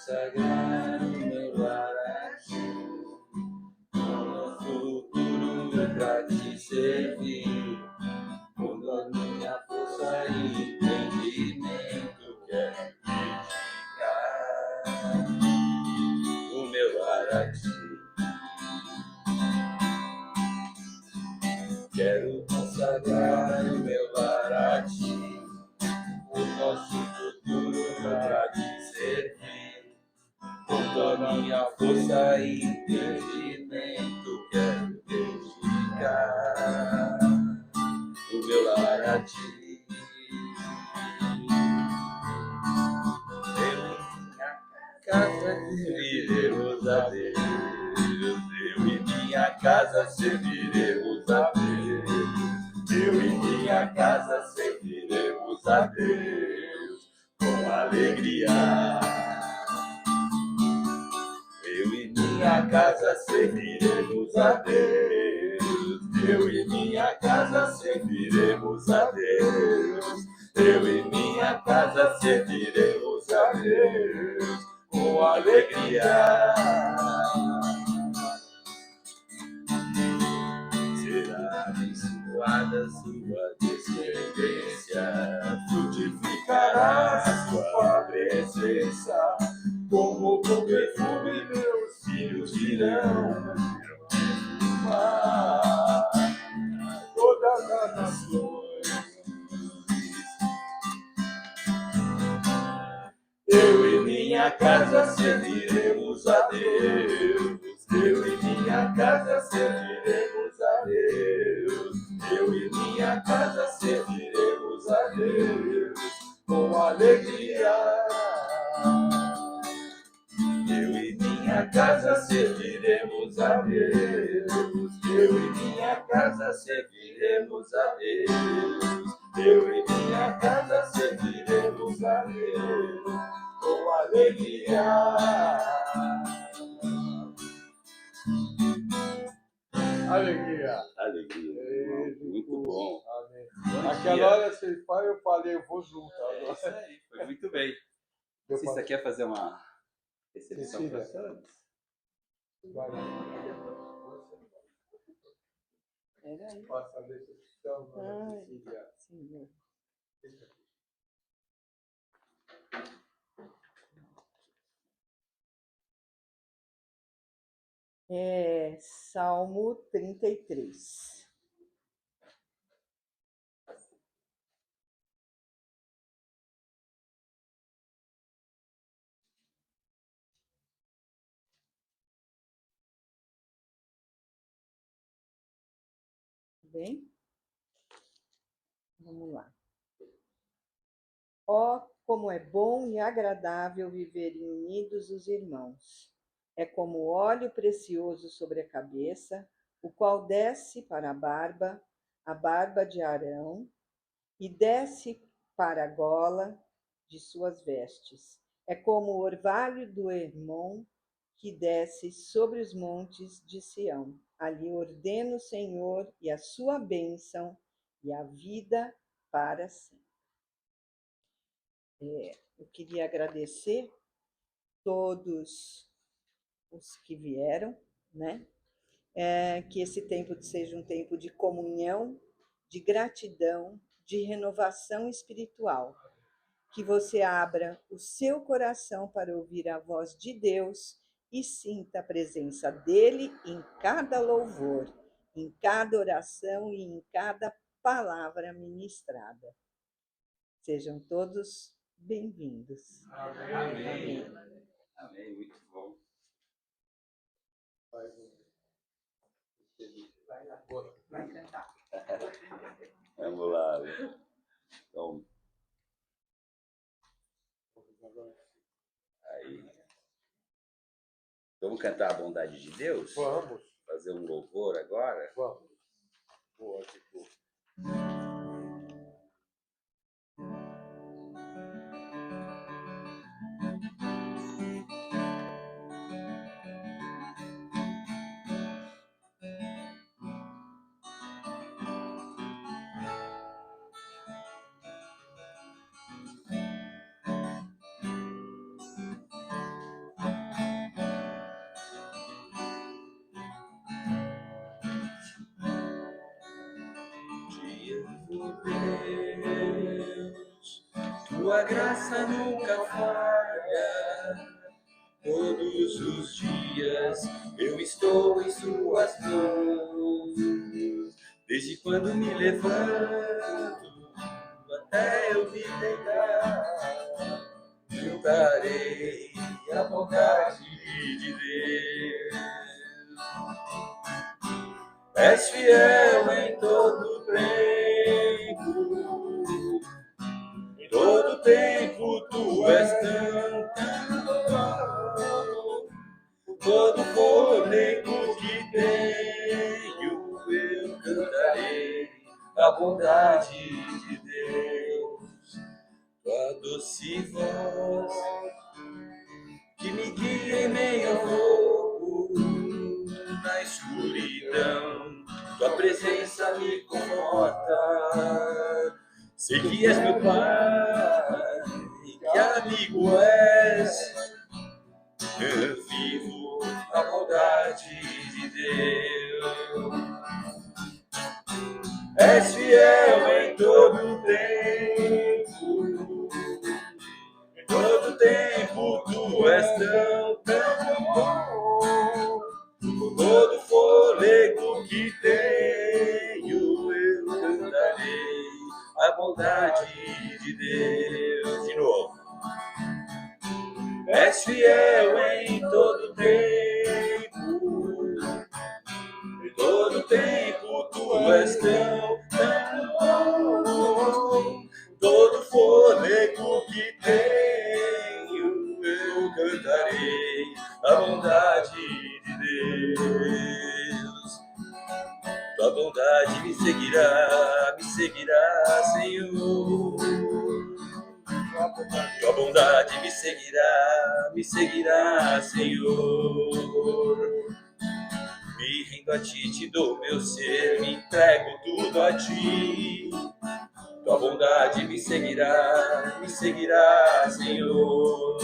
consagrar o meu lar a ti. O futuro pra te servir. Com toda a minha força e entendimento, quero dedicar o meu lar a ti. Quero consagrar o meu lar a ti, o nosso futuro para te servir. Com toda a minha força e entendimento, quero dedicar o meu lar a ti. Eu e minha casa serviremos a Deus. Eu e minha casa serviremos a Deus. Eu e minha casa serviremos a Deus com alegria. Eu e minha casa serviremos a Deus. Eu e minha casa serviremos a Deus. Eu e minha casa serviremos a Deus com alegria. Será abençoada sua descendência, frutificará sua presença, como bom perfume meus filhos dirão, todas as nações. Eu e minha casa serviremos a Deus. Eu e minha casa serviremos a Deus. Eu e minha casa serviremos a Deus com alegria. Eu e minha casa serviremos a Deus. Eu e minha casa serviremos a Deus. Eu e minha casa serviremos a Deus com alegria. Alegria. Alegria. Muito bom. Amém. Aquela hora você fala, eu falei, eu vou junto. É isso aí, foi muito bem. Você quer fazer uma recepção para todos? Vai lá. Faça a recepção, Cecília. Salmo 33. Bem? Vamos lá. Ó, como é bom e agradável viver unidos os irmãos. É como óleo precioso sobre a cabeça, o qual desce para a barba de Arão, e desce para a gola de suas vestes. É como o orvalho do Hermon, que desce sobre os montes de Sião. Ali ordena o Senhor e a sua bênção e a vida para sempre. Eu queria agradecer todos os que vieram, né? Que esse tempo seja um tempo de comunhão, de gratidão, de renovação espiritual. Que você abra o seu coração para ouvir a voz de Deus e sinta a presença dele em cada louvor, em cada oração e em cada palavra ministrada. Sejam todos bem-vindos. Amém. Amém, muito bom. Vai cantar. Vamos lá. Então, aí. Vamos cantar a bondade de Deus? Vamos. Fazer um louvor agora? Vamos. Boa, tipo. Vivo, Deus, tua graça nunca falha. Todos os dias eu estou em suas mãos. Desde quando me levanto até eu me deitar, cantarei a bondade de Deus. És fiel em todo tempo, em todo tempo tu és tão bom. Todo fôlego que tenho eu cantarei a bondade de Deus. Tua doce voz que me guia em meio ao fogo, na escuridão, tua presença me conforta. Sei que és meu Pai, que amigo és. Eu vivo a bondade de Deus. És fiel em todo tempo. Em todo tempo tu és tão bom. Com todo fôlego que tenho eu cantarei a bondade de Deus. De novo. És fiel em todo tempo. Em todo tempo tu és tão bom. Todo fôlego que tenho eu cantarei a bondade de Deus. Tua bondade me seguirá, Senhor. Tua bondade me seguirá, Senhor. Me rendo a ti, te dou meu ser, me entrego tudo a ti. Tua bondade me seguirá, Senhor.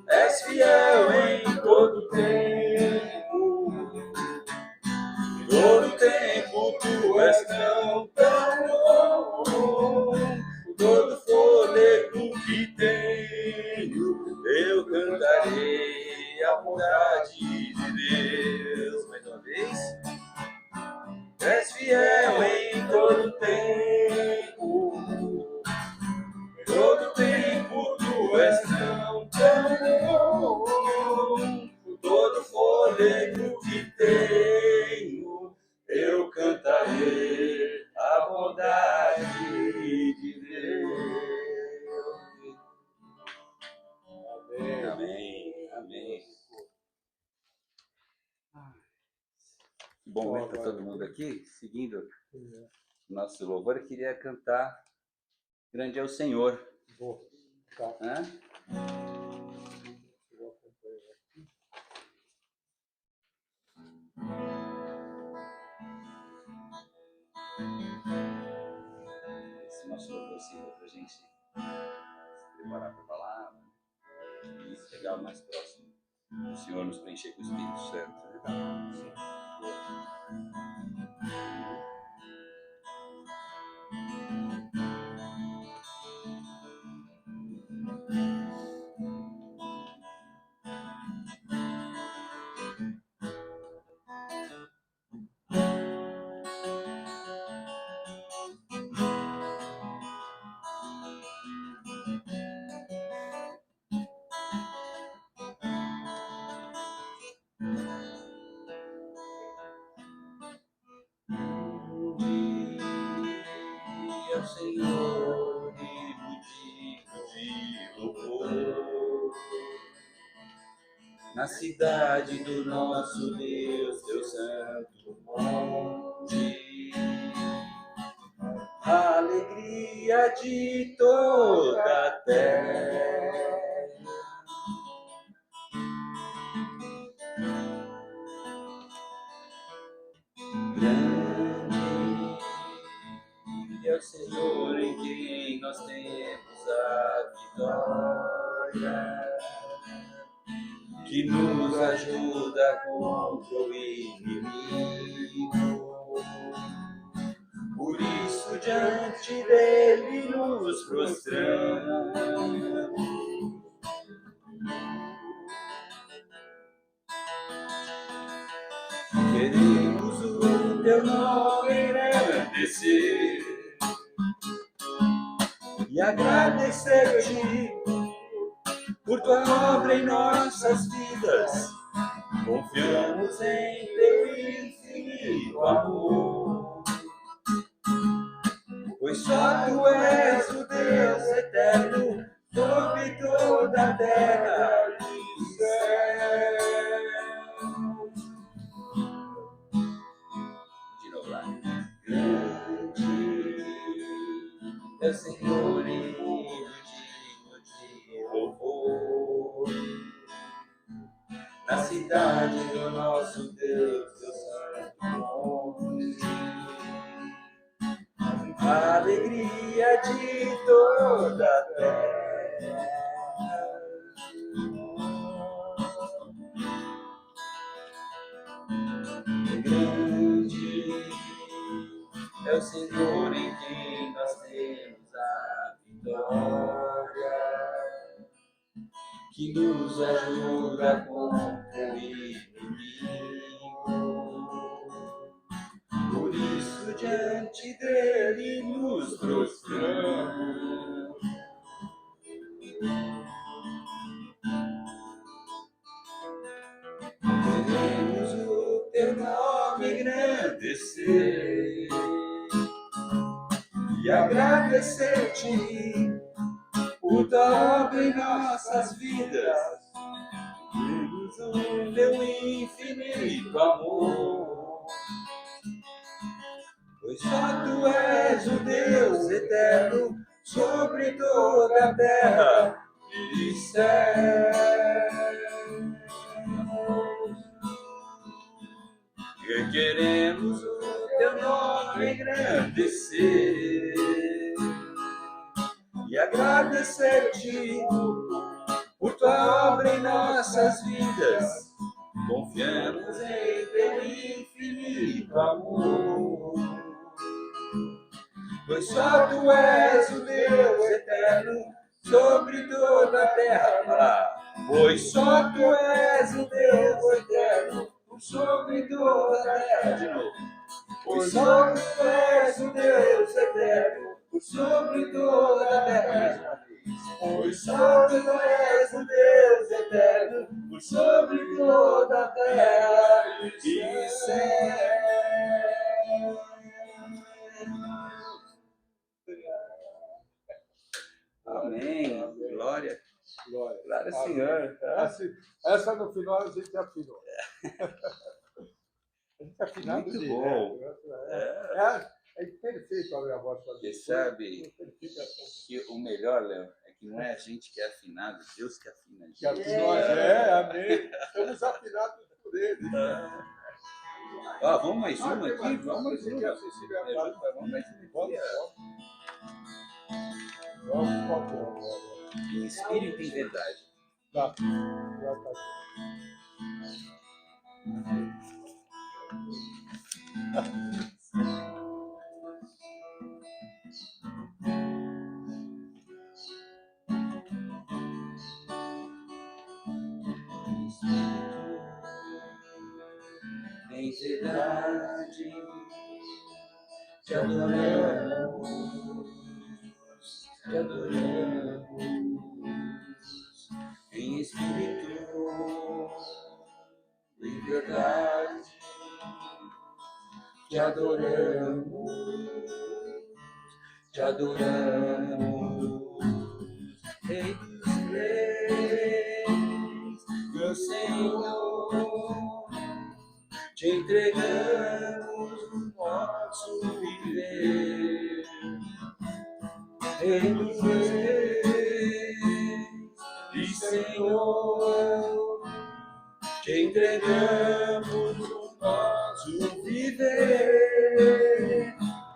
És fiel em todo tempo, em todo tempo tu és tão bom. Todo fôlego que tenho, eu cantarei a bondade de Deus. Mais uma vez. És fiel em todo tempo, em todo tempo tu és tão bom. Todo fôlego que tenho, eu cantarei a bondade de Deus. Amém, amém, amém. Bom momento para todo mundo aqui, seguindo nosso louvor. Eu queria cantar Grande é o Senhor. Tá. Esse nosso louvor sirva para a gente se preparar para a palavra e chegar mais próximo do Senhor, nos preencher com o Espírito Santo. Ao Senhor digno de louvor, na cidade do nosso Deus, teu santo monte, a alegria de toda a terra. Grande é o Senhor em quem nós temos a vitória, que nos ajuda contra o inimigo. nos prostramos. Queremos o teu nome engrandecer e agradecer-te por tua obra em nossas vidas. Confiamos em teu infinito amor, pois só tu és o Deus eterno sobre toda a terra e o céu. De novo lá. Grande é o Senhor e digno de louvor. Na cidade do nosso Deus, teu santo nome. A alegria de toda a terra. Grande é o Senhor em quem nós temos a vitória, que nos ajuda contra o inimigo. Por isso diante dele nos prostramos. Queremos o teu nome engrandecer e agradecer-te por tua obra em nossas vidas. Queremos o teu infinito amor, pois só tu és o Deus eterno sobre toda a terra e céu. E queremos o teu nome engrandecer e agradecer-te por tua obra em nossas vidas. Confiamos em teu infinito amor, pois só tu és o Deus eterno sobre toda a terra. Pois só tu és o Deus eterno sobre toda a terra. De novo. Pois só tu és o Deus eterno sobre toda a terra. Pois só tu és o Deus eterno sobre toda a terra e céu. Amém. Glória. Glória ao Senhor. Essa no final a gente afinou. A gente afinado Muito de bom. É perfeito a minha voz. Você sabe que o melhor, Léo, é que não é a gente que é afinado, Deus que afina a gente. Que afinou, amém. Estamos afinados por ele. Vamos mais uma aqui? Vamos mais uma. Vamos mais uma. Vamos. Em espírito e em verdade. Tá. Em verdade, te adoramos, te adoramos. Em espírito e verdade, te adoramos, te adoramos. Rei dos reis, meu Senhor, te entregamos o nosso viver. Rei dos reis e Senhor, te entregamos o nosso viver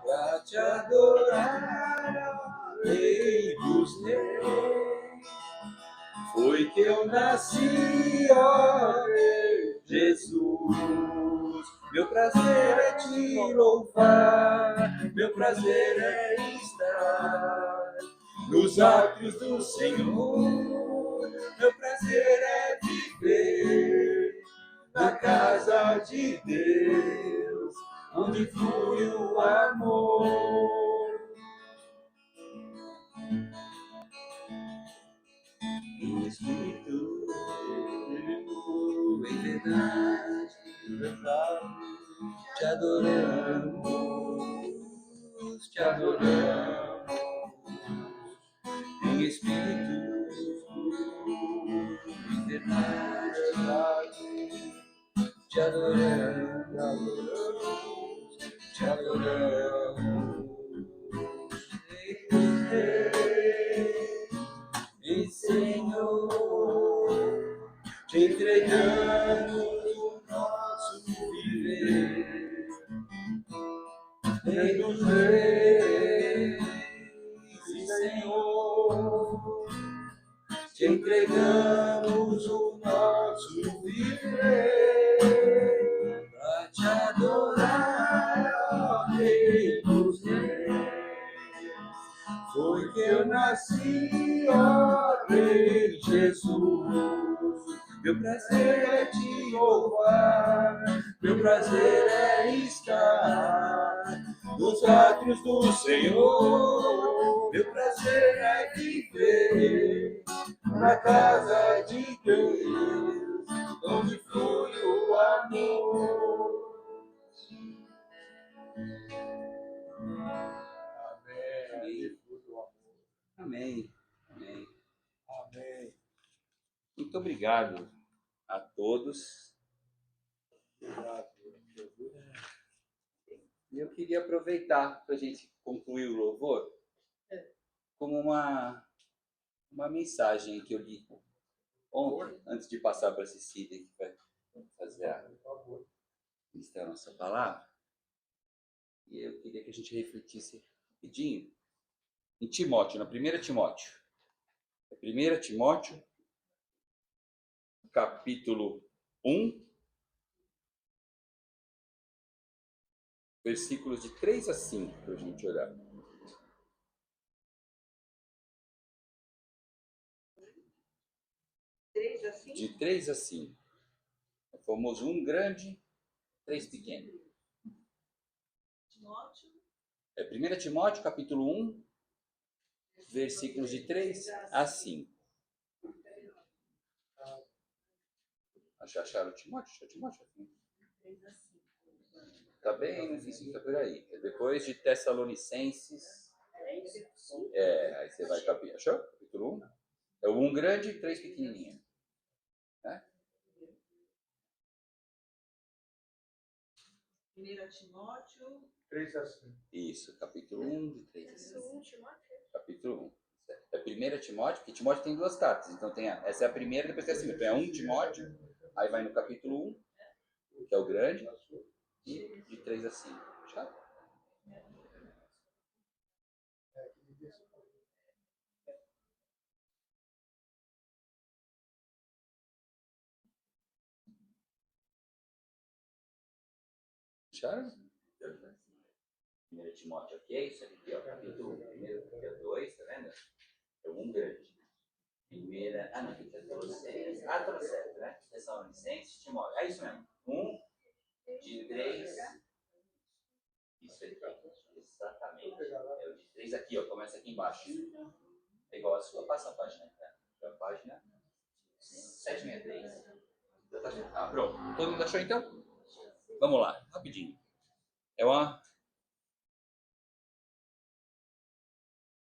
para te adorar, Rei dos reis. Foi que eu nasci, ó Jesus. Meu prazer é te louvar, meu prazer é estar nos átrios do Senhor. Meu prazer é viver na casa de Deus, onde flui o amor. Em espírito, em verdade, te adoramos, te adoramos. Em espírito, em verdade, te adoramos, te adoramos. E Senhor, te entregamos o nosso viver. Rei dos reis, e Senhor, te entregamos o nosso viver. Pra te adorar, ó Rei dos reis. Foi que eu nasci, ó Rei Jesus. Meu prazer é te louvar, meu prazer é estar nos átrios do Senhor. Meu prazer é viver na casa de Deus, onde flui o amor. Amém. Amém. Amém. Muito obrigado a todos. Eu queria aproveitar para a gente concluir o louvor como uma mensagem que eu li ontem, antes de passar para a Cecília, que vai fazer a nossa palavra. E eu queria que a gente refletisse rapidinho em Timóteo, na 1 Timóteo. 1 Timóteo, capítulo 1, versículos de 3 a 5, para a gente olhar. De 3 a 5. O famoso 1 grande, 3 pequeno. É 1 Timóteo, capítulo 1, versículos de 3 a 5. Acharam Timóteo? Tá bem no fim, tá por aí. É depois de Tessalonicenses. Aí você vai capítulo. Achou? Capítulo 1. É o 1 grande e 3 pequenininho. Né? 1 Timóteo 3 a 5. Isso, capítulo 1, de 3 a 5. Capítulo 1. É 1 Timóteo, porque Timóteo tem 2 cartas. Então essa é a primeira, depois tem a segunda. Então é 1 Timóteo, aí vai no capítulo 1, que é o grande, e de 3 a 5. Já? Acharam? 1 Timóteo aqui é isso aqui, ó, capítulo 1, primeiro, aqui é 2, tá vendo? É um grande. Primeira, não, aqui é Tessalonicenses. Tá certo, né? Tessalonicenses, Timóteo. É isso mesmo. 1, de 3. Isso aqui, exatamente. É o de 3 aqui, ó, começa aqui embaixo. É igual a sua, passa a página, tá? A página 763. Pronto. Todo mundo achou então? Vamos lá, rapidinho.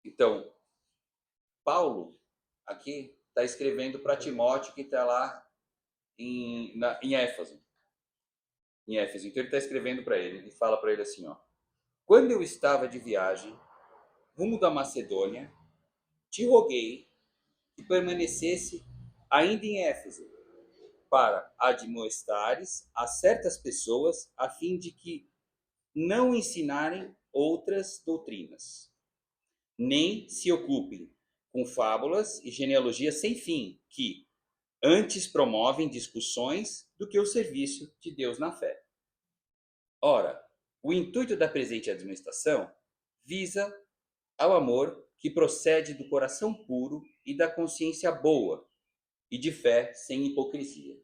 Então, Paulo aqui está escrevendo para Timóteo, que está lá em Éfeso. Então ele está escrevendo para ele. Ele fala para ele assim, ó: quando eu estava de viagem rumo da Macedônia, te roguei que permanecesse ainda em Éfeso, para admoestares a certas pessoas, a fim de que não ensinarem outras doutrinas, nem se ocupem com fábulas e genealogias sem fim, que antes promovem discussões do que o serviço de Deus na fé. Ora, o intuito da presente admoestação visa ao amor que procede do coração puro e da consciência boa, e de fé sem hipocrisia.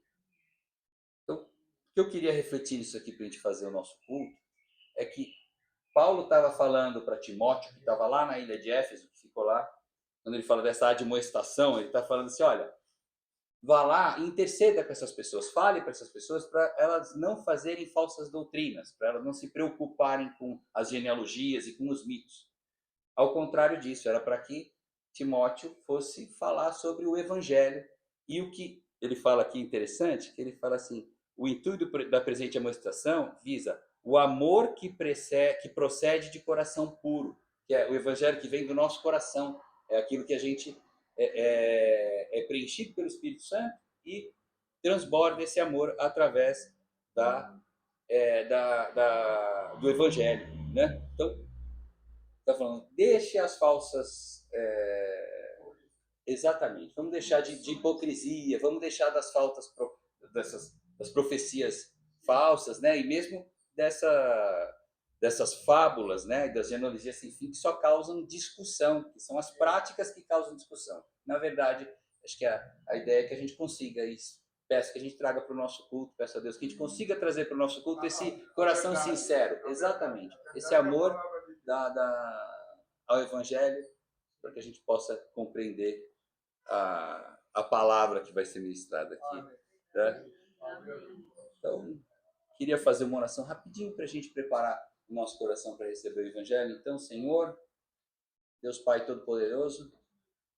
Então, o que eu queria refletir nisso aqui para a gente fazer o nosso culto é que Paulo estava falando para Timóteo, que estava lá na ilha de Éfeso, que ficou lá, quando ele fala dessa admoestação, ele está falando assim, olha, vá lá e interceda com essas pessoas, fale para essas pessoas para elas não fazerem falsas doutrinas, para elas não se preocuparem com as genealogias e com os mitos. Ao contrário disso, era para que Timóteo fosse falar sobre o evangelho. E o que ele fala aqui interessante, que ele fala assim, o intuito da presente amonestação visa o amor que procede de coração puro, que é o evangelho que vem do nosso coração, é aquilo que a gente é preenchido pelo Espírito Santo e transborda esse amor através do evangelho, né? Então, está falando, deixe as falsas... exatamente, vamos deixar de hipocrisia, vamos deixar das faltas, das profecias falsas, né? E mesmo dessas fábulas, né? Das genealogias sem fim, que só causam discussão, que são as práticas que causam discussão. Na verdade, acho que a ideia é que a gente consiga isso. Peço que a gente traga para o nosso culto, peço a Deus que a gente consiga trazer para o nosso culto esse coração sincero, exatamente, esse amor ao Evangelho, para que a gente possa compreender a palavra que vai ser ministrada aqui. Né? Então, queria fazer uma oração rapidinho para a gente preparar o nosso coração para receber o Evangelho. Então, Senhor, Deus Pai Todo-Poderoso,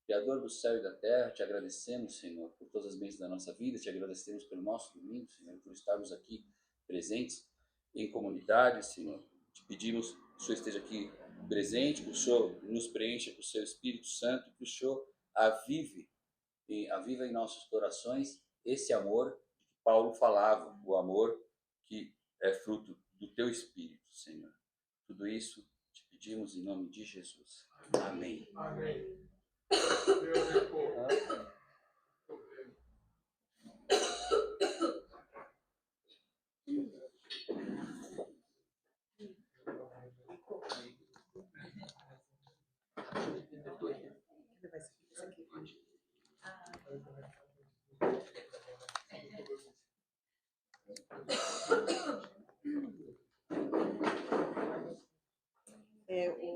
Criador do céu e da terra, te agradecemos, Senhor, por todas as bênçãos da nossa vida, te agradecemos pelo nosso domingo, Senhor, por estarmos aqui presentes em comunidade, Senhor. Te pedimos que o Senhor esteja aqui presente, que o Senhor nos preencha com o seu Espírito Santo, que o Senhor aviva em nossos corações esse amor que Paulo falava, o amor que é fruto do teu Espírito, Senhor. Tudo isso te pedimos em nome de Jesus. Amém. Amém.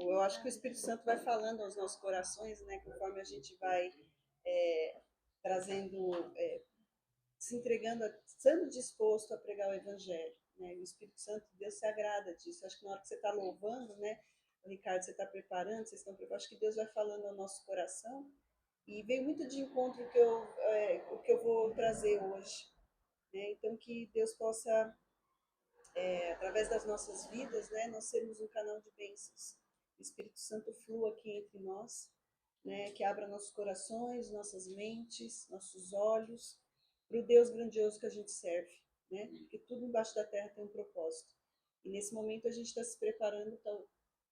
Eu acho que o Espírito Santo vai falando aos nossos corações, né, conforme a gente vai trazendo, se entregando, estando disposto a pregar o Evangelho. Né? O Espírito Santo, Deus se agrada disso. Eu acho que na hora que você está louvando, né, Ricardo, você está preparando, vocês estão preparando, acho que Deus vai falando ao nosso coração. E veio muito de encontro o que eu vou trazer hoje. Né? Então, que Deus possa, através das nossas vidas, né, nós sermos um canal de bênçãos. O Espírito Santo flua aqui entre nós, né, que abra nossos corações, nossas mentes, nossos olhos, para o Deus grandioso que a gente serve. Né? Porque tudo embaixo da terra tem um propósito. E nesse momento a gente está se preparando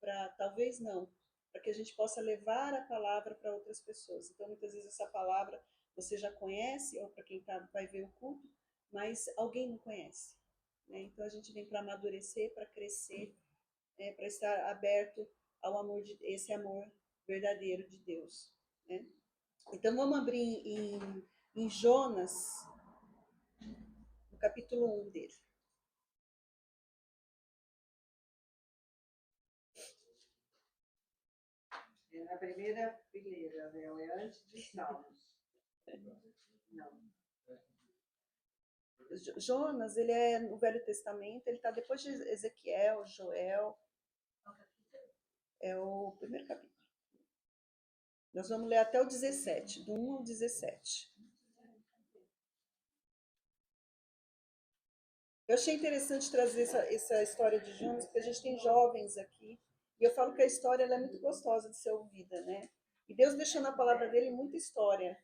para, talvez não, para que a gente possa levar a palavra para outras pessoas. Então, muitas vezes essa palavra você já conhece, ou para quem vai ver o culto, mas alguém não conhece. Né? Então, a gente vem para amadurecer, para crescer, para estar aberto ao amor, esse amor verdadeiro de Deus. Né? Então, vamos abrir em Jonas, no capítulo 1 dele. É na primeira fileira, né? É antes de Salmos. Não. Jonas, ele é no Velho Testamento, ele está depois de Ezequiel, Joel. É o primeiro capítulo. Nós vamos ler até o 17, do 1 ao 17. Eu achei interessante trazer essa história de Jonas, porque a gente tem jovens aqui, e eu falo que a história ela é muito gostosa de ser ouvida, né? E Deus deixou na palavra dele muita história.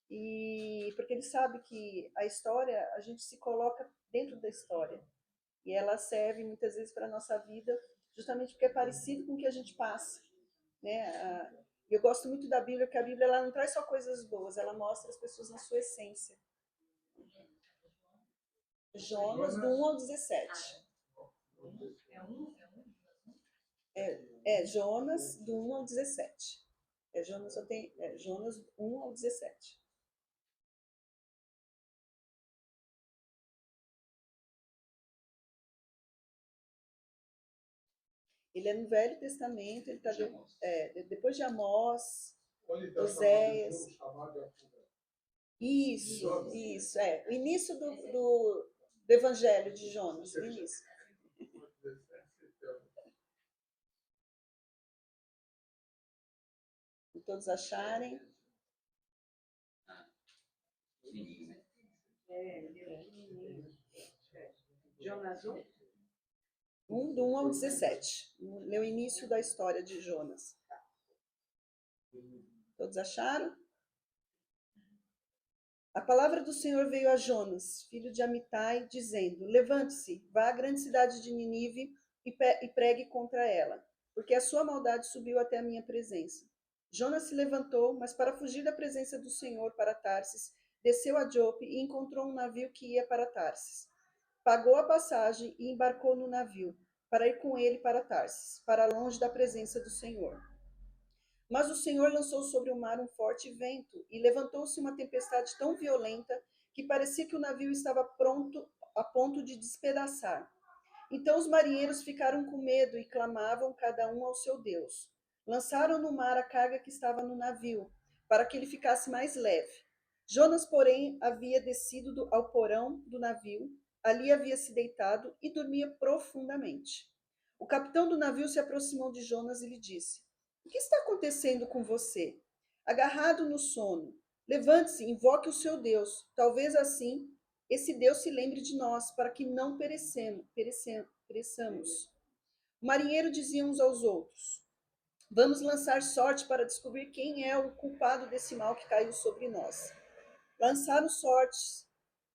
E porque ele sabe que a história, a gente se coloca dentro da história. E ela serve muitas vezes para a nossa vida, justamente porque é parecido com o que a gente passa. Né? Eu gosto muito da Bíblia, porque a Bíblia ela não traz só coisas boas, ela mostra as pessoas na sua essência. Jonas, do 1 ao 17. Jonas, do 1 ao 17. Jonas 1 ao 17. Ele é no Velho Testamento, ele está depois de Amós, Oséias. Isso, o início do Evangelho de Jonas, o início. E todos acharem? Jonas 1? 1, do 1 ao 17. Lê o início da história de Jonas. Todos acharam? A palavra do Senhor veio a Jonas, filho de Amitai, dizendo: Levante-se, vá à grande cidade de Ninive e pregue contra ela, porque a sua maldade subiu até a minha presença. Jonas se levantou, mas para fugir da presença do Senhor para Tarsis, desceu a Jope e encontrou um navio que ia para Tarsis. Pagou a passagem e embarcou no navio, para ir com ele para Tarsis, para longe da presença do Senhor. Mas o Senhor lançou sobre o mar um forte vento, e levantou-se uma tempestade tão violenta que parecia que o navio estava pronto a ponto de despedaçar. Então os marinheiros ficaram com medo e clamavam cada um ao seu Deus. Lançaram no mar a carga que estava no navio, para que ele ficasse mais leve. Jonas, porém, havia descido ao porão do navio, ali havia se deitado e dormia profundamente. O capitão do navio se aproximou de Jonas e lhe disse: O que está acontecendo com você? Agarrado no sono, levante-se, invoque o seu Deus. Talvez assim esse Deus se lembre de nós, para que não pereçamos. O marinheiro dizia uns aos outros: Vamos lançar sorte para descobrir quem é o culpado desse mal que caiu sobre nós. Lançaram sortes,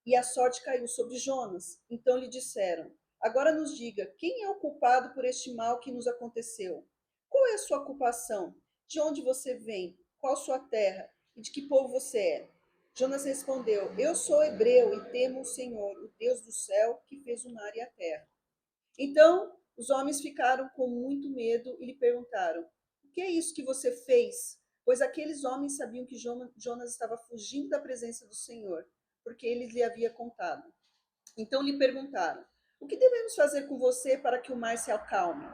e a sorte caiu sobre Jonas. Então lhe disseram: Agora nos diga, quem é o culpado por este mal que nos aconteceu? Qual é a sua ocupação? De onde você vem? Qual sua terra? E de que povo você é? Jonas respondeu: Eu sou hebreu e temo o Senhor, o Deus do céu, que fez o mar e a terra. Então os homens ficaram com muito medo e lhe perguntaram: O que é isso que você fez? Pois aqueles homens sabiam que Jonas estava fugindo da presença do Senhor, porque ele lhe havia contado. Então lhe perguntaram: O que devemos fazer com você para que o mar se acalme?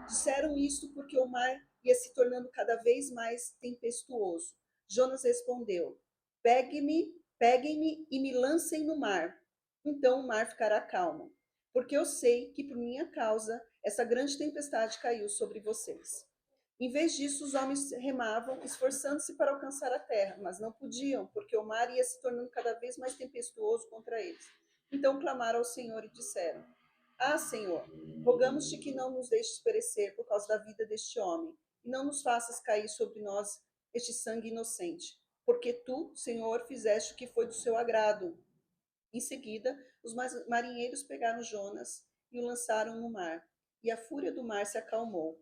Disseram isto porque o mar ia se tornando cada vez mais tempestuoso. Jonas respondeu: peguem-me e me lancem no mar. Então o mar ficará calmo, porque eu sei que por minha causa essa grande tempestade caiu sobre vocês. Em vez disso, os homens remavam, esforçando-se para alcançar a terra, mas não podiam, porque o mar ia se tornando cada vez mais tempestuoso contra eles. Então clamaram ao Senhor e disseram: Ah, Senhor, rogamos-te que não nos deixes perecer por causa da vida deste homem, e não nos faças cair sobre nós este sangue inocente, porque tu, Senhor, fizeste o que foi do seu agrado. Em seguida, os marinheiros pegaram Jonas e o lançaram no mar, e a fúria do mar se acalmou.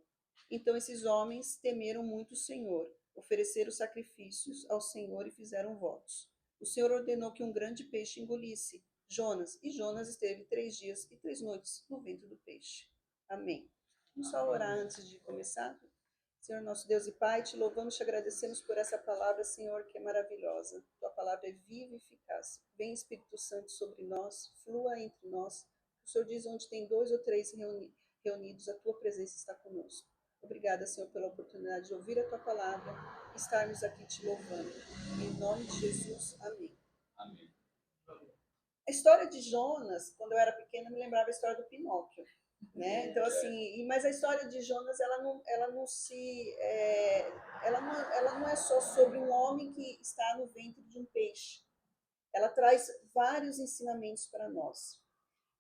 Então esses homens temeram muito o Senhor, ofereceram sacrifícios ao Senhor e fizeram votos. O Senhor ordenou que um grande peixe engolisse Jonas, e Jonas esteve 3 dias e 3 noites no ventre do peixe. Amém. Vamos só orar antes de começar? Senhor nosso Deus e Pai, te louvamos, te agradecemos por essa palavra, Senhor, que é maravilhosa. Tua palavra é viva e eficaz. Vem, Espírito Santo, sobre nós, flua entre nós. O Senhor diz: onde tem 2 ou 3 reunidos, a tua presença está conosco. Obrigada, Senhor, pela oportunidade de ouvir a tua palavra e estarmos aqui te louvando. Em nome de Jesus, amém. Amém. A história de Jonas, quando eu era pequena, me lembrava a história do Pinóquio. Né? Então, assim, mas a história de Jonas, ela não é só sobre um homem que está no ventre de um peixe. Ela traz vários ensinamentos para nós.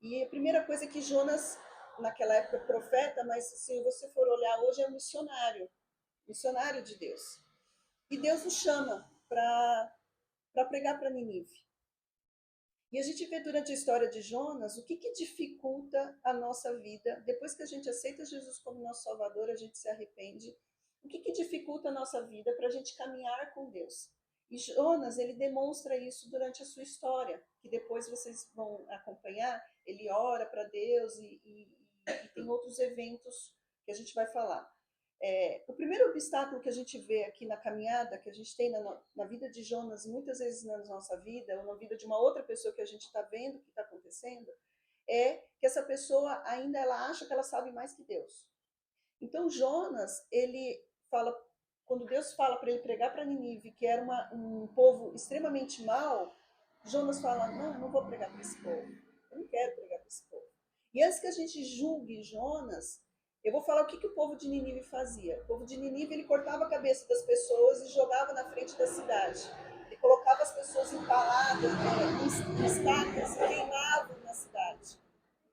E a primeira coisa é que Jonas, naquela época, profeta, mas se você for olhar hoje, é um missionário de Deus. E Deus o chama para pregar para Nínive. E a gente vê durante a história de Jonas o que dificulta a nossa vida. Depois que a gente aceita Jesus como nosso Salvador, a gente se arrepende. O que dificulta a nossa vida para a gente caminhar com Deus? E Jonas, ele demonstra isso durante a sua história, que depois vocês vão acompanhar. Ele ora para Deus e tem outros eventos que a gente vai falar. O primeiro obstáculo que a gente vê aqui na caminhada, que a gente tem na vida de Jonas, muitas vezes na nossa vida, ou na vida de uma outra pessoa que a gente está vendo que está acontecendo, é que essa pessoa ainda ela acha que ela sabe mais que Deus. Então Jonas, ele fala, quando Deus fala para ele pregar para Nínive, que era um povo extremamente mau, Jonas fala, não, eu não vou pregar para esse povo, eu não quero pregar para esse povo. E antes que a gente julgue Jonas, eu vou falar o que o povo de Nínive fazia. O povo de Nínive, ele cortava a cabeça das pessoas e jogava na frente da cidade. Ele colocava as pessoas empaladas em estacas e queimavam na cidade.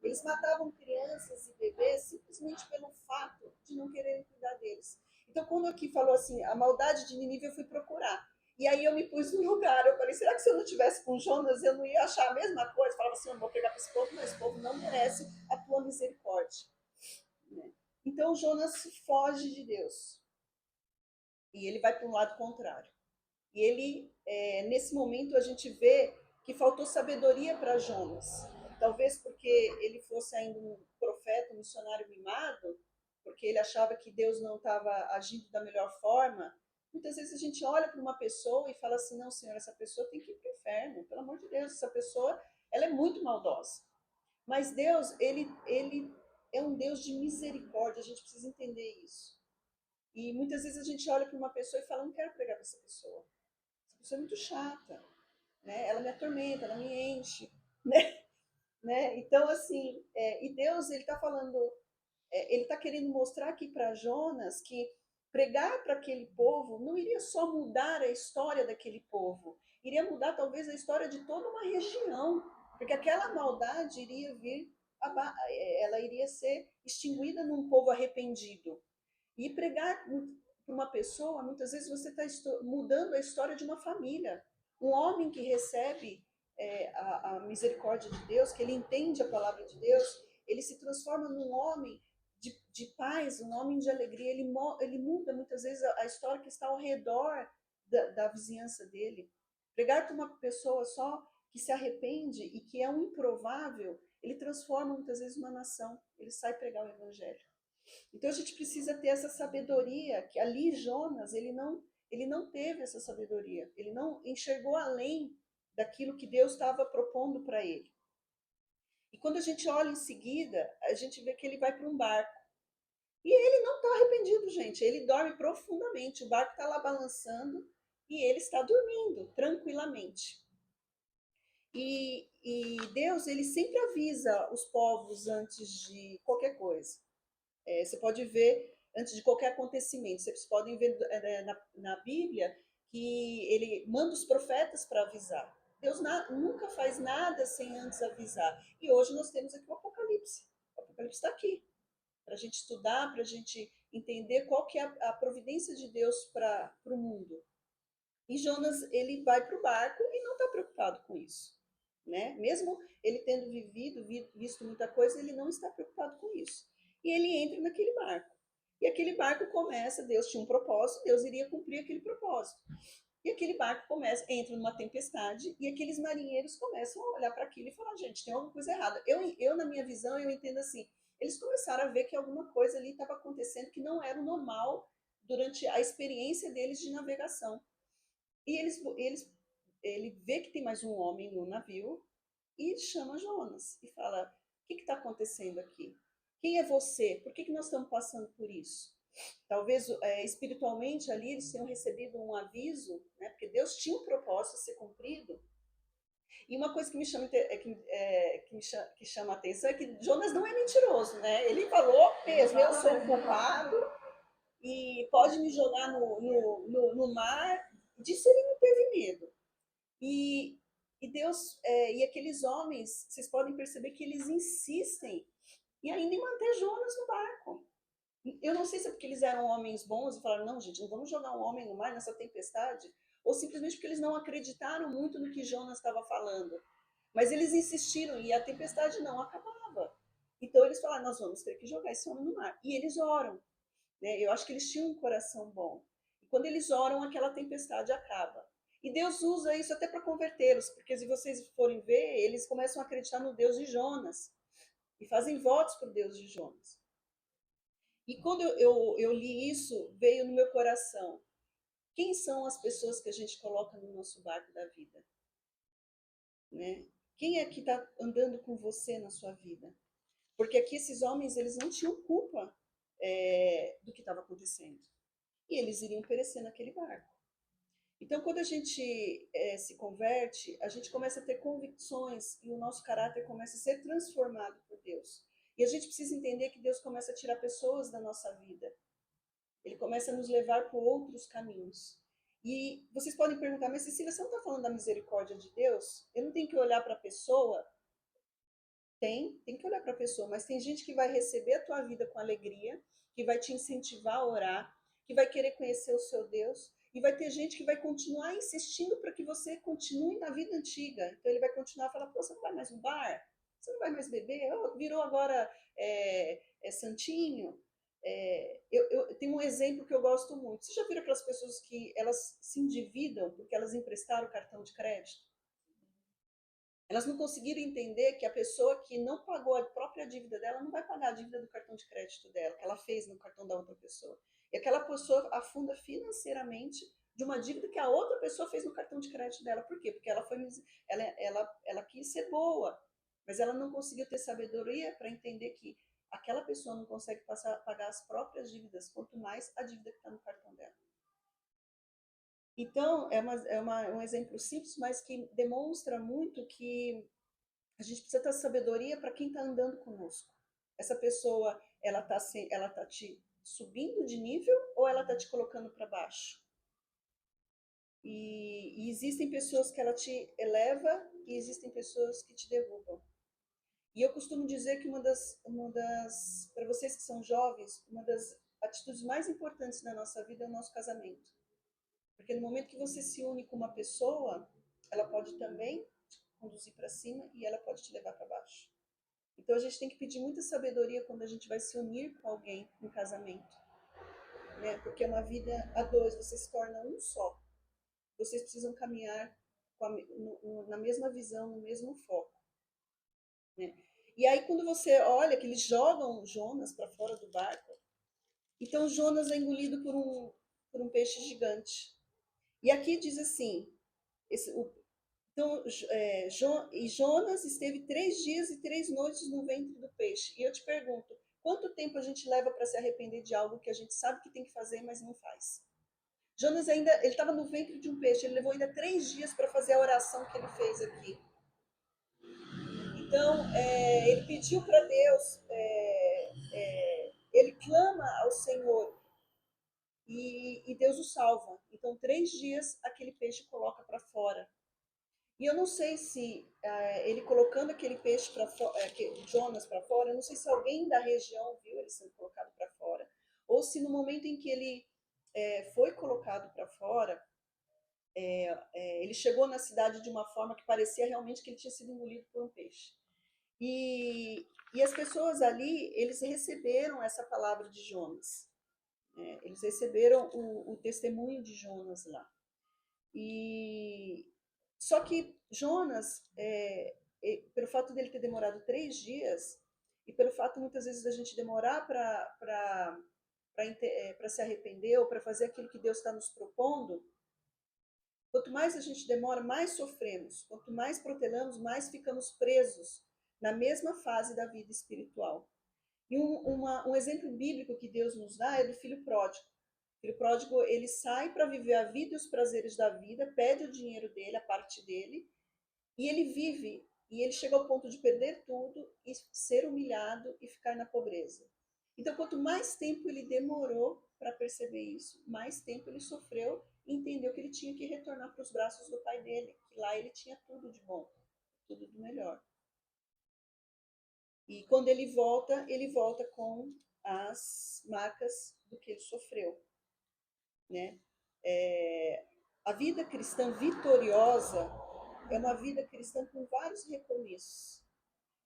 Eles matavam crianças e bebês simplesmente pelo fato de não quererem cuidar deles. Então, quando aqui falou assim, a maldade de Nínive, eu fui procurar. E aí eu me pus no lugar. Eu falei, será que se eu não tivesse com Jonas, eu não ia achar a mesma coisa? Eu falava assim, eu não vou pegar para esse povo, mas esse povo não merece a tua misericórdia. Né? Então, Jonas foge de Deus. E ele vai para um lado contrário. E ele, nesse momento, a gente vê que faltou sabedoria para Jonas. Talvez porque ele fosse ainda um profeta, um missionário mimado, porque ele achava que Deus não estava agindo da melhor forma. Muitas vezes a gente olha para uma pessoa e fala assim, não, Senhor, essa pessoa tem que ir para o inferno, pelo amor de Deus, essa pessoa ela é muito maldosa. Mas Deus, ele é um Deus de misericórdia, a gente precisa entender isso. E muitas vezes a gente olha para uma pessoa e fala, não quero pregar para essa pessoa. Essa pessoa é muito chata, né? Ela me atormenta, ela me enche, né? Então, assim, e Deus, ele está falando, ele está querendo mostrar aqui para Jonas que pregar para aquele povo não iria só mudar a história daquele povo, iria mudar talvez a história de toda uma região, porque aquela maldade iria vir, ela iria ser extinguida num povo arrependido. E pregar para uma pessoa, muitas vezes você está mudando a história de uma família. Um homem que recebe a misericórdia de Deus, que ele entende a palavra de Deus, ele se transforma num homem de paz, um homem de alegria. Ele muda muitas vezes a história que está ao redor da vizinhança dele. Pregar para uma pessoa só que se arrepende e que é um improvável, ele transforma muitas vezes uma nação. Ele sai pregar o evangelho. Então a gente precisa ter essa sabedoria, que ali Jonas, ele não teve essa sabedoria, ele não enxergou além daquilo que Deus estava propondo para ele. E quando a gente olha em seguida, a gente vê que ele vai para um barco. E ele não está arrependido, gente, ele dorme profundamente, o barco está lá balançando e ele está dormindo tranquilamente. E Deus, ele sempre avisa os povos antes de qualquer coisa. Você pode ver antes de qualquer acontecimento. Vocês podem ver na Bíblia que ele manda os profetas para avisar. Deus nunca faz nada sem antes avisar. E hoje nós temos aqui o Apocalipse. O Apocalipse está aqui para a gente estudar, para a gente entender qual que é a providência de Deus para o mundo. E Jonas, ele vai para o barco e não está preocupado com isso. Né? Mesmo ele tendo visto muita coisa, ele não está preocupado com isso. E ele entra naquele barco. E aquele barco começa, Deus tinha um propósito, Deus iria cumprir aquele propósito. E aquele barco entra numa tempestade, e aqueles marinheiros começam a olhar para aquilo e falar, gente, tem alguma coisa errada. Eu, na minha visão, eu entendo assim, eles começaram a ver que alguma coisa ali estava acontecendo que não era o normal durante a experiência deles de navegação. E ele vê que tem mais um homem no navio e chama Jonas e fala, o que está acontecendo aqui? Quem é você? Por que nós estamos passando por isso? Talvez espiritualmente ali eles tenham recebido um aviso, né? Porque Deus tinha um propósito a ser cumprido. E uma coisa que me chama, que chama a atenção é que Jonas não é mentiroso, né? Ele falou mesmo, eu sou o culpado e pode me jogar no mar. Disso ele não teve medo. E Deus, e aqueles homens, vocês podem perceber que eles insistem e ainda em manter Jonas no barco. Eu não sei se é porque eles eram homens bons e falaram, não, gente, não vamos jogar um homem no mar nessa tempestade, ou simplesmente porque eles não acreditaram muito no que Jonas estava falando. Mas eles insistiram e a tempestade não acabava. Então eles falaram, nós vamos ter que jogar esse homem no mar. E eles oram. Né? Eu acho que eles tinham um coração bom. E quando eles oram, aquela tempestade acaba. E Deus usa isso até para convertê-los, porque se vocês forem ver, eles começam a acreditar no Deus de Jonas e fazem votos para o Deus de Jonas. E quando eu li isso, veio no meu coração: quem são as pessoas que a gente coloca no nosso barco da vida? Né? Quem é que está andando com você na sua vida? Porque aqui esses homens, eles não tinham culpa do que estava acontecendo. E eles iriam perecer naquele barco. Então, quando a gente se converte, a gente começa a ter convicções e o nosso caráter começa a ser transformado por Deus. E a gente precisa entender que Deus começa a tirar pessoas da nossa vida. Ele começa a nos levar por outros caminhos. E vocês podem perguntar, mas Cecília, você não está falando da misericórdia de Deus? Eu não tenho que olhar para a pessoa? Tem que olhar para a pessoa, mas tem gente que vai receber a tua vida com alegria, que vai te incentivar a orar, que vai querer conhecer o seu Deus, e vai ter gente que vai continuar insistindo para que você continue na vida antiga. Então ele vai continuar a falar, pô, você não vai mais no bar? Você não vai mais beber? Oh, virou agora santinho? Eu tenho um exemplo que eu gosto muito. Você já viram aquelas pessoas que elas se endividam porque elas emprestaram o cartão de crédito? Elas não conseguiram entender que a pessoa que não pagou a própria dívida dela não vai pagar a dívida do cartão de crédito dela, que ela fez no cartão da outra pessoa. E aquela pessoa afunda financeiramente de uma dívida que a outra pessoa fez no cartão de crédito dela. Por quê? Porque ela quis ser boa, mas ela não conseguiu ter sabedoria para entender que aquela pessoa não consegue pagar as próprias dívidas, quanto mais a dívida que está no cartão dela. Então, um exemplo simples, mas que demonstra muito que a gente precisa ter sabedoria para quem está andando conosco. Essa pessoa, ela tá te subindo de nível ou ela está te colocando para baixo? E existem pessoas que ela te eleva e existem pessoas que te derrubam. E eu costumo dizer que para vocês que são jovens, uma das atitudes mais importantes na nossa vida é o nosso casamento. Porque no momento que você se une com uma pessoa, ela pode também te conduzir para cima e ela pode te levar para baixo. Então a gente tem que pedir muita sabedoria quando a gente vai se unir com alguém em casamento. Né? Porque é uma vida a dois, você se torna um só. Vocês precisam caminhar na mesma visão, no mesmo foco. Né? E aí quando você olha que eles jogam Jonas para fora do barco, então Jonas é engolido por um peixe gigante. E aqui diz assim, então, Jonas esteve 3 dias e 3 noites no ventre do peixe. E eu te pergunto, quanto tempo a gente leva para se arrepender de algo que a gente sabe que tem que fazer, mas não faz? Jonas ele estava no ventre de um peixe, ele levou ainda 3 dias para fazer a oração que ele fez aqui. Então, ele pediu para Deus, ele clama ao Senhor e Deus o salva. Então, 3 dias aquele peixe coloca para fora. E eu não sei se ele colocando aquele peixe para fora, Jonas para fora, eu não sei se alguém da região viu ele sendo colocado para fora, ou se no momento em que ele foi colocado para fora, ele chegou na cidade de uma forma que parecia realmente que ele tinha sido engolido por um peixe. E as pessoas ali, eles receberam essa palavra de Jonas. Eles receberam o testemunho de Jonas lá. Só que Jonas, pelo fato dele ter demorado 3 dias, e pelo fato muitas vezes da gente demorar para se arrepender ou para fazer aquilo que Deus está nos propondo, quanto mais a gente demora, mais sofremos. Quanto mais protelamos, mais ficamos presos na mesma fase da vida espiritual. E um exemplo bíblico que Deus nos dá é do filho pródigo. O filho pródigo, ele sai para viver a vida e os prazeres da vida, pede o dinheiro dele, a parte dele, e ele vive, e ele chega ao ponto de perder tudo e ser humilhado e ficar na pobreza. Então, quanto mais tempo ele demorou para perceber isso, mais tempo ele sofreu e entendeu que ele tinha que retornar para os braços do pai dele, que lá ele tinha tudo de bom, tudo do melhor. E quando ele volta com as marcas do que ele sofreu. Né? A vida cristã vitoriosa é uma vida cristã com vários recomeços.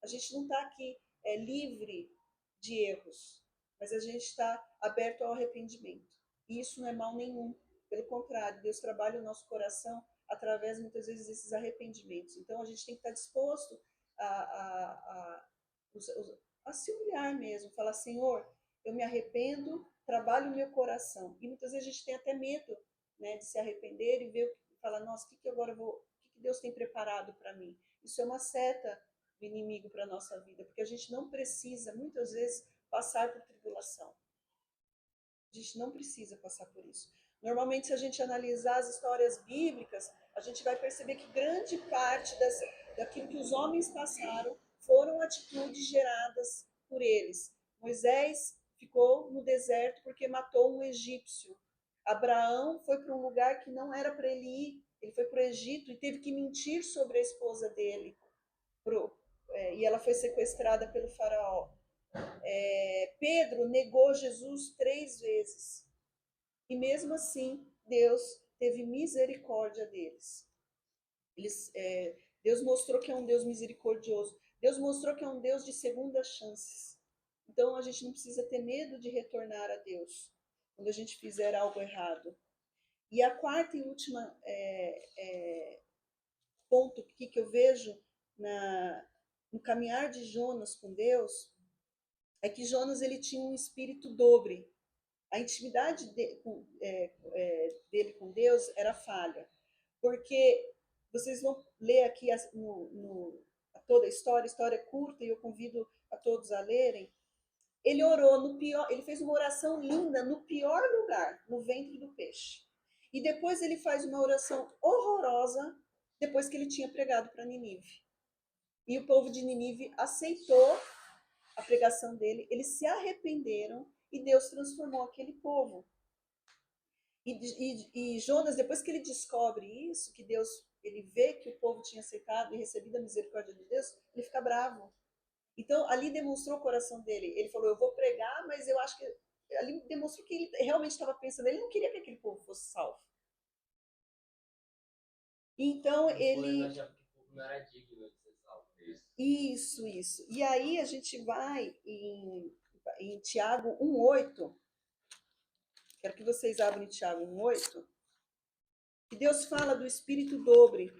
A gente não está aqui livre de erros, mas a gente está aberto ao arrependimento. E isso não é mal nenhum. Pelo contrário, Deus trabalha o nosso coração através, muitas vezes, desses arrependimentos. Então, a gente tem que estar disposto a se humilhar mesmo, falar, Senhor, eu me arrependo, trabalho o meu coração. E muitas vezes a gente tem até medo, né, de se arrepender e ver, falar, nossa, o que agora eu vou, o que Deus tem preparado para mim? Isso é uma seta do inimigo para a nossa vida, porque a gente não precisa, muitas vezes, passar por tribulação. A gente não precisa passar por isso. Normalmente, se a gente analisar as histórias bíblicas, a gente vai perceber que grande parte daquilo que os homens passaram foram atitudes geradas por eles. Moisés ficou no deserto porque matou um egípcio. Abraão foi para um lugar que não era para ele ir. Ele foi para o Egito e teve que mentir sobre a esposa dele. E ela foi sequestrada pelo faraó. Pedro negou Jesus 3 vezes. E mesmo assim, Deus teve misericórdia deles. Deus mostrou que é um Deus misericordioso. Deus mostrou que é um Deus de segundas chances. Então, a gente não precisa ter medo de retornar a Deus quando a gente fizer algo errado. E a quarta e última ponto que eu vejo no caminhar de Jonas com Deus é que Jonas ele tinha um espírito dobre. A intimidade dele com Deus era falha, porque vocês vão ler aqui toda a história é curta e eu convido a todos a lerem. Ele orou no pior, ele fez uma oração linda no pior lugar, no ventre do peixe. E depois ele faz uma oração horrorosa depois que ele tinha pregado para Nínive. E o povo de Nínive aceitou a pregação dele, eles se arrependeram e Deus transformou aquele povo. E Jonas, depois que ele descobre isso, que Deus, ele vê que o povo tinha aceitado e recebido a misericórdia de Deus, ele fica bravo. Então, ali demonstrou o coração dele. Ele falou, eu vou pregar, mas eu acho que... Ali demonstrou que ele realmente estava pensando, ele não queria que aquele povo fosse salvo. Então, ele... Não era digno de ser salvo. Isso. E aí a gente vai em Tiago 1,8. Quero que vocês abram em Tiago 1,8. Que Deus fala do espírito dobre.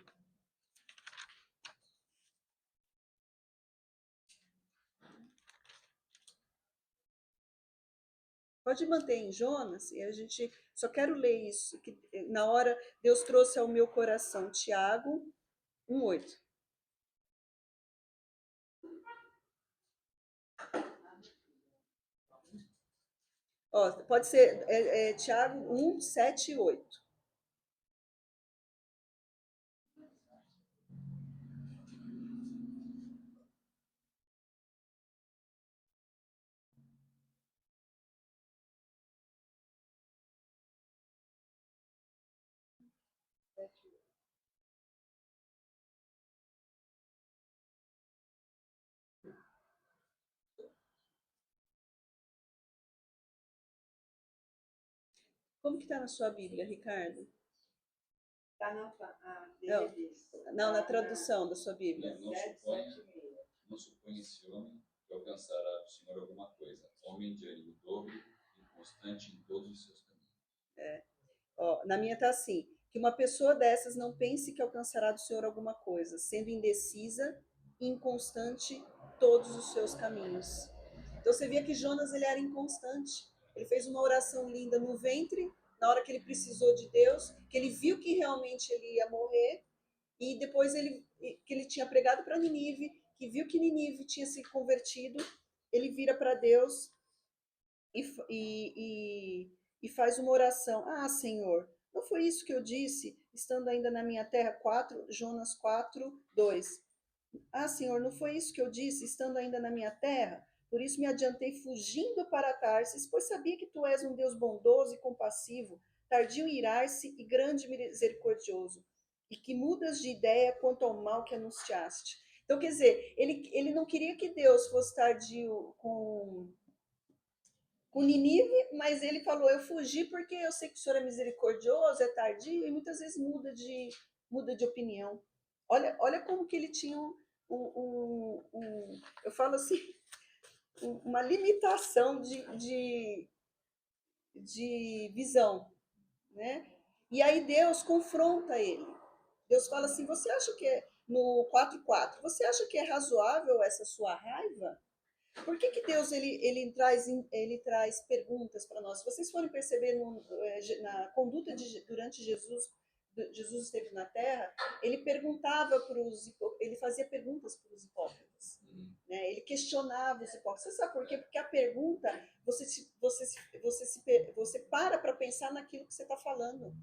Pode manter em Jonas, e a gente só quero ler isso, que na hora Deus trouxe ao meu coração. Tiago 1,8. Pode ser Tiago 1, 7 e 8. Como que está na sua Bíblia, Ricardo? Está deles. Não, na tradução da sua Bíblia. Não suponha esse homem que alcançará do Senhor alguma coisa. Homem de ânimo dobre, inconstante em todos os seus caminhos. Na minha está assim, que uma pessoa dessas não pense que alcançará do Senhor alguma coisa, sendo indecisa e inconstante todos os seus caminhos. Então você via que Jonas ele era inconstante. Ele fez uma oração linda no ventre, na hora que ele precisou de Deus, que ele viu que realmente ele ia morrer, e depois que ele tinha pregado para Nínive, que viu que Nínive tinha se convertido, ele vira para Deus e faz uma oração. Ah, Senhor, não foi isso que eu disse, estando ainda na minha terra? Jonas 4, 2. Ah, Senhor, não foi isso que eu disse, estando ainda na minha terra? Por isso me adiantei fugindo para Tarsis, pois sabia que tu és um Deus bondoso e compassivo, tardio em irar-se e grande misericordioso, e que mudas de ideia quanto ao mal que anunciaste. Então, quer dizer, ele não queria que Deus fosse tardio com Nínive, mas ele falou, eu fugi porque eu sei que o Senhor é misericordioso, é tardio, e muitas vezes muda de opinião. Olha como que ele tinha eu falo assim, uma limitação de visão, né? E aí Deus confronta ele. Deus fala assim, você acha que no 4:4, você acha que é razoável essa sua raiva? Por que Deus ele traz perguntas para nós? Se vocês forem perceber na conduta durante Jesus esteve na Terra, ele ele fazia perguntas para os hipócritas, né? Ele questionava os hipócritas. Você sabe por quê? Porque a pergunta você para pensar naquilo que você está falando.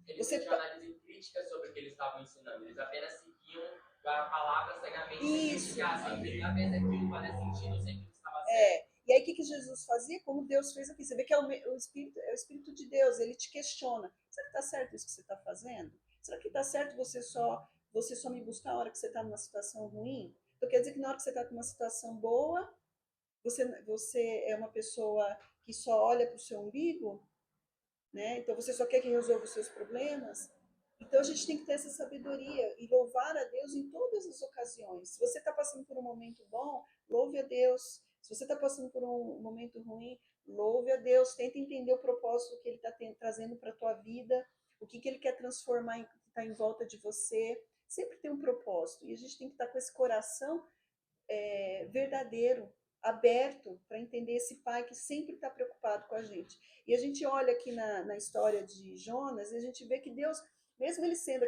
Eles não tinham análise crítica sobre o que eles estavam ensinando, eles apenas seguiam a palavra cegamente sem criticar, sem tentar ver se aquilo fazia sentido, sem que estava certo. E aí o que Jesus fazia? Como Deus fez aqui. Você vê que é o Espírito de Deus, ele te questiona. Será que está certo isso que você está fazendo? Será que está certo você só me buscar a hora que você está numa situação ruim? Então quer dizer que na hora que você está numa situação boa, você é uma pessoa que só olha para o seu umbigo? Né? Então você só quer que resolva os seus problemas? Então a gente tem que ter essa sabedoria e louvar a Deus em todas as ocasiões. Se você está passando por um momento bom, louve a Deus. Se você está passando por um momento ruim, louve a Deus. Tenta entender o propósito que Ele está trazendo para a tua vida, o que Ele quer transformar que está em volta de você. Sempre tem um propósito. E a gente tem que estar com esse coração verdadeiro, aberto, para entender esse pai que sempre está preocupado com a gente. E a gente olha aqui na história de Jonas e a gente vê que Deus, mesmo ele sendo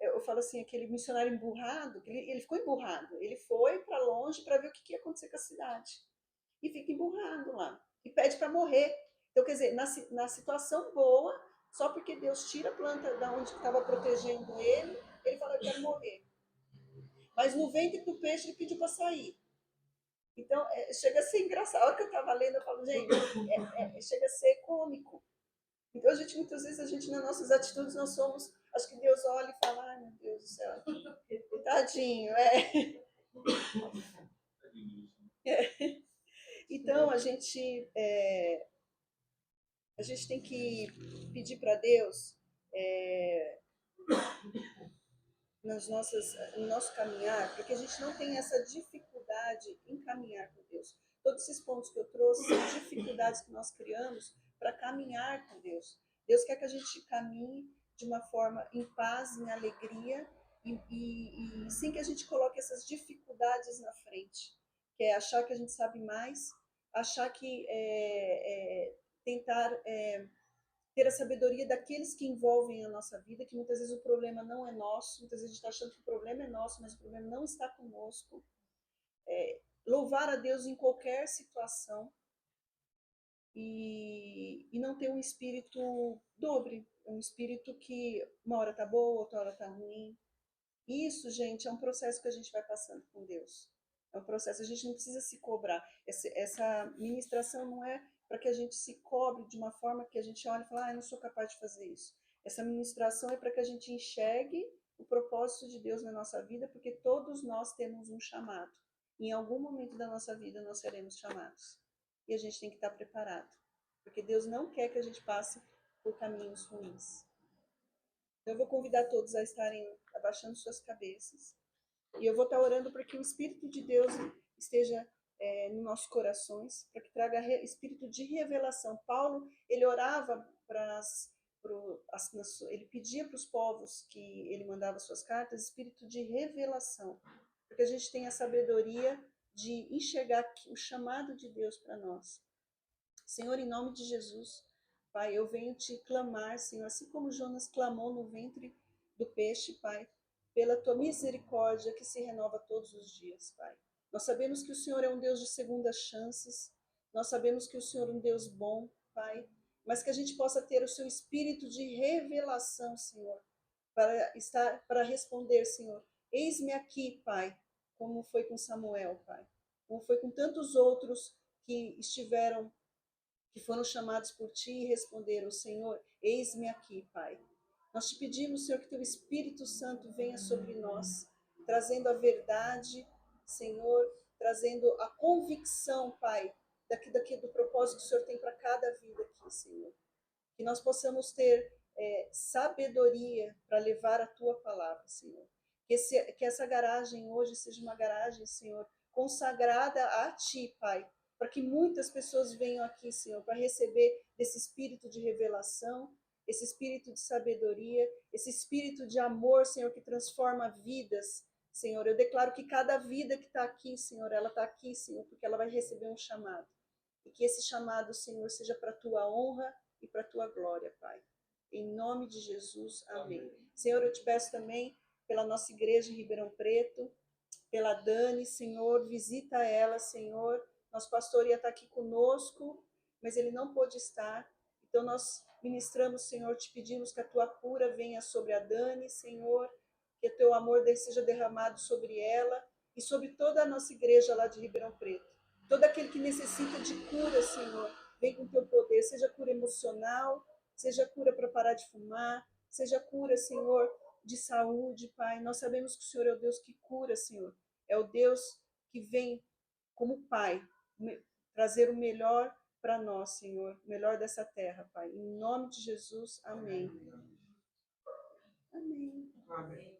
eu falo assim, aquele missionário emburrado, ele ficou emburrado. Ele foi para longe para ver o que ia acontecer com a cidade. E fica emburrado lá. E pede para morrer. Então, quer dizer, na situação boa, só porque Deus tira a planta da onde estava protegendo ele fala, eu quero morrer. Mas no ventre do peixe ele pediu para sair. Então, chega a ser engraçado. A hora que eu estava lendo, eu falo, gente, chega a ser cômico. Então, muitas vezes, nas nossas atitudes, nós somos... Acho que Deus olha e fala, ai, meu Deus do céu, tadinho, Então, a gente tem que pedir para Deus, no nosso caminhar, porque a gente não tem essa dificuldade em caminhar com Deus. Todos esses pontos que eu trouxe são dificuldades que nós criamos para caminhar com Deus. Deus quer que a gente caminhe de uma forma em paz, em alegria, e sem que a gente coloque essas dificuldades na frente, que é achar que a gente sabe mais, achar que tentar ter a sabedoria daqueles que envolvem a nossa vida, que muitas vezes o problema não é nosso, muitas vezes a gente está achando que o problema é nosso, mas o problema não está conosco. Louvar a Deus em qualquer situação e não ter um espírito dobre, um espírito que uma hora está boa, outra hora está ruim. Isso, gente, é um processo que a gente vai passando com Deus. É um processo, a gente não precisa se cobrar. Essa ministração não é para que a gente se cobre de uma forma que a gente olhe e fale, eu não sou capaz de fazer isso. Essa ministração é para que a gente enxergue o propósito de Deus na nossa vida, porque todos nós temos um chamado. Em algum momento da nossa vida nós seremos chamados. E a gente tem que estar preparado, porque Deus não quer que a gente passe por caminhos ruins. Então eu vou convidar todos a estarem abaixando suas cabeças. E eu vou estar orando para que o Espírito de Deus esteja nos nossos corações, para que traga espírito de revelação. Paulo, ele orava ele pedia para os povos que ele mandava suas cartas, espírito de revelação, porque a gente tem a sabedoria de enxergar o chamado de Deus para nós. Senhor, em nome de Jesus, Pai, eu venho te clamar, Senhor, assim como Jonas clamou no ventre do peixe, Pai, pela tua misericórdia que se renova todos os dias, Pai. Nós sabemos que o Senhor é um Deus de segundas chances, nós sabemos que o Senhor é um Deus bom, Pai, mas que a gente possa ter o seu espírito de revelação, Senhor, para responder, Senhor, eis-me aqui, Pai, como foi com Samuel, Pai, como foi com tantos outros que foram chamados por ti e responderam, Senhor, eis-me aqui, Pai. Nós te pedimos, Senhor, que teu Espírito Santo venha sobre nós, trazendo a verdade, Senhor, trazendo a convicção, Pai, do propósito que o Senhor tem para cada vida aqui, Senhor. Que nós possamos ter sabedoria para levar a tua palavra, Senhor. Que essa garagem hoje seja uma garagem, Senhor, consagrada a ti, Pai, para que muitas pessoas venham aqui, Senhor, para receber desse espírito de revelação, esse espírito de sabedoria, esse espírito de amor, Senhor, que transforma vidas, Senhor, eu declaro que cada vida que está aqui, Senhor, ela está aqui, Senhor, porque ela vai receber um chamado. E que esse chamado, Senhor, seja para a tua honra e para a tua glória, Pai. Em nome de Jesus, amém. Senhor, eu te peço também pela nossa igreja em Ribeirão Preto, pela Dani, Senhor, visita ela, Senhor. Nosso pastor ia estar aqui conosco, mas ele não pôde estar. Então nós ministramos, Senhor, te pedimos que a tua cura venha sobre a Dani, Senhor, que o teu amor seja derramado sobre ela e sobre toda a nossa igreja lá de Ribeirão Preto. Todo aquele que necessita de cura, Senhor, vem com o teu poder, seja cura emocional, seja cura para parar de fumar, seja cura, Senhor, de saúde, Pai. Nós sabemos que o Senhor é o Deus que cura, Senhor. É o Deus que vem como Pai trazer o melhor para nós, Senhor, o melhor dessa terra, Pai. Em nome de Jesus, amém. Amém. Amém.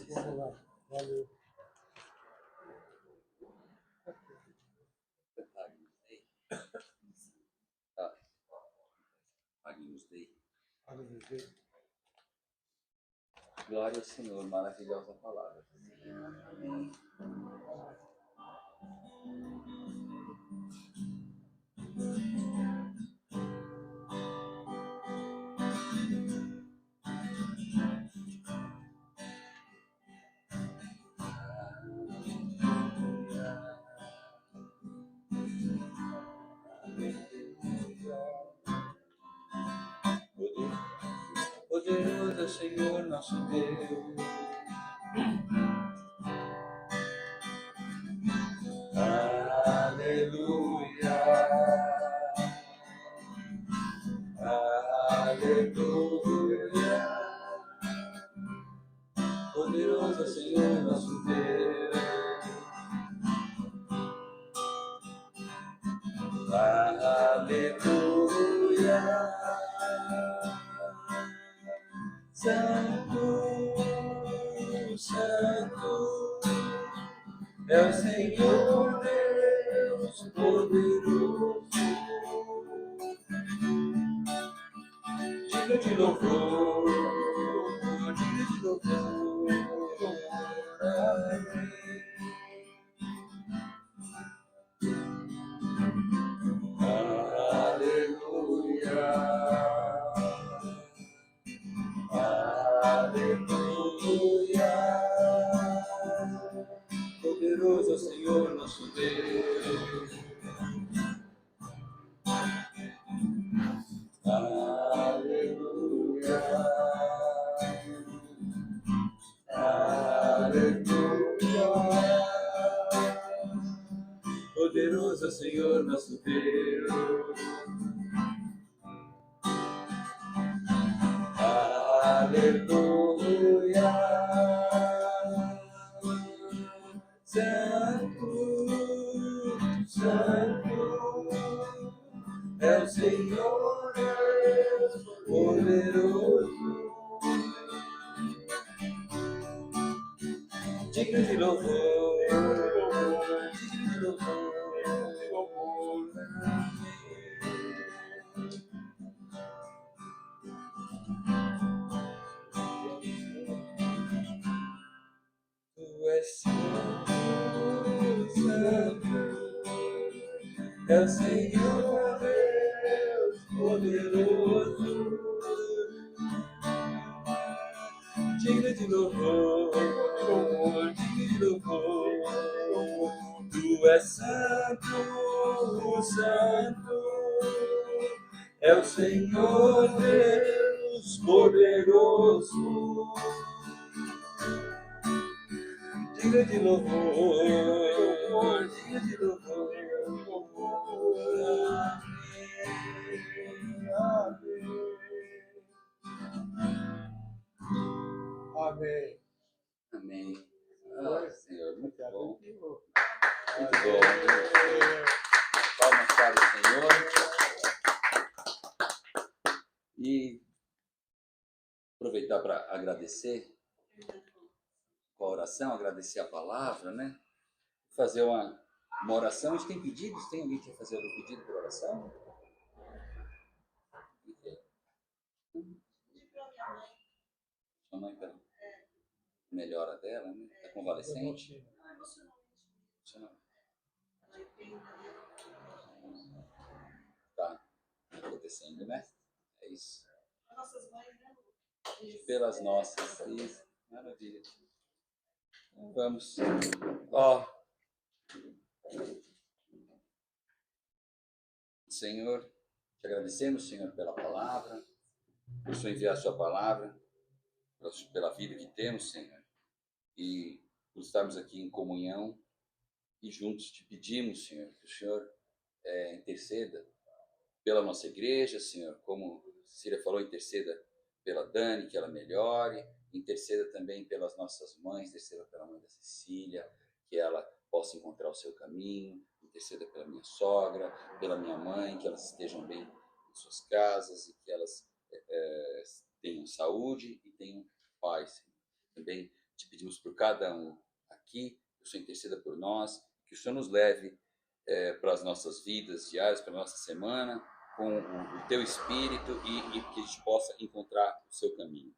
Vamos lá. Valeu. Glória ao Senhor, maravilhosa palavra. Amém. Poderoso é o Senhor nosso Deus. Aleluia. Aleluia. Poderoso é o Senhor nosso Deus. Aleluia. Santo, Santo é o Senhor Deus poderoso. Digno de louvor, digno de louvor. Amém. Aleluia. Aleluia. Poderoso é o Senhor nosso Deus. Aleluia. Aleluia. Poderoso é o Senhor nosso Deus. Aleluia. Santo, Santo é o Senhor Deus poderoso. Digno de louvor, digno de louvor. Tu és santo, santo, é o Senhor Deus poderoso, digno de louvor, digno de louvor. Tu és santo, santo, é o Senhor Deus poderoso. Digno de louvor, digno de louvor. Amém. Amém. Ah, Senhor, muito bom. Muito bom. Muito bom. Palmas para o Senhor. aproveitar para agradecer com a oração, agradecer a palavra, né? Fazer uma oração. A gente tem pedidos? Tem alguém que quer fazer algum pedido por oração? Sua mãe, pela melhora dela, né? Está convalescente? Tá acontecendo, né? É isso. Nossas mães, né? Pelas nossas. Isso. Maravilha. Então, vamos. Ó. Senhor, te agradecemos, Senhor, pela palavra. Por Senhor enviar a sua palavra, pela vida que temos, Senhor. E por estarmos aqui em comunhão e juntos te pedimos, Senhor, que o Senhor interceda pela nossa igreja, Senhor, como Círia falou, interceda pela Dani, que ela melhore, interceda também pelas nossas mães, interceda pela mãe da Cecília, que ela possa encontrar o seu caminho, interceda pela minha sogra, pela minha mãe, que elas estejam bem em suas casas e que elas tenham saúde e tenham paz, Senhor. Também te pedimos por cada um aqui, que o Senhor interceda por nós, que o Senhor nos leve para as nossas vidas diárias, para a nossa semana, com o teu Espírito e que a gente possa encontrar o seu caminho.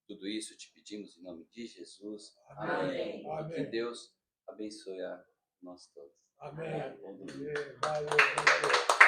Tudo isso te pedimos em nome de Jesus. Amém. Amém. Que Deus abençoe a nós todos. Amém. Bom domingo. Valeu.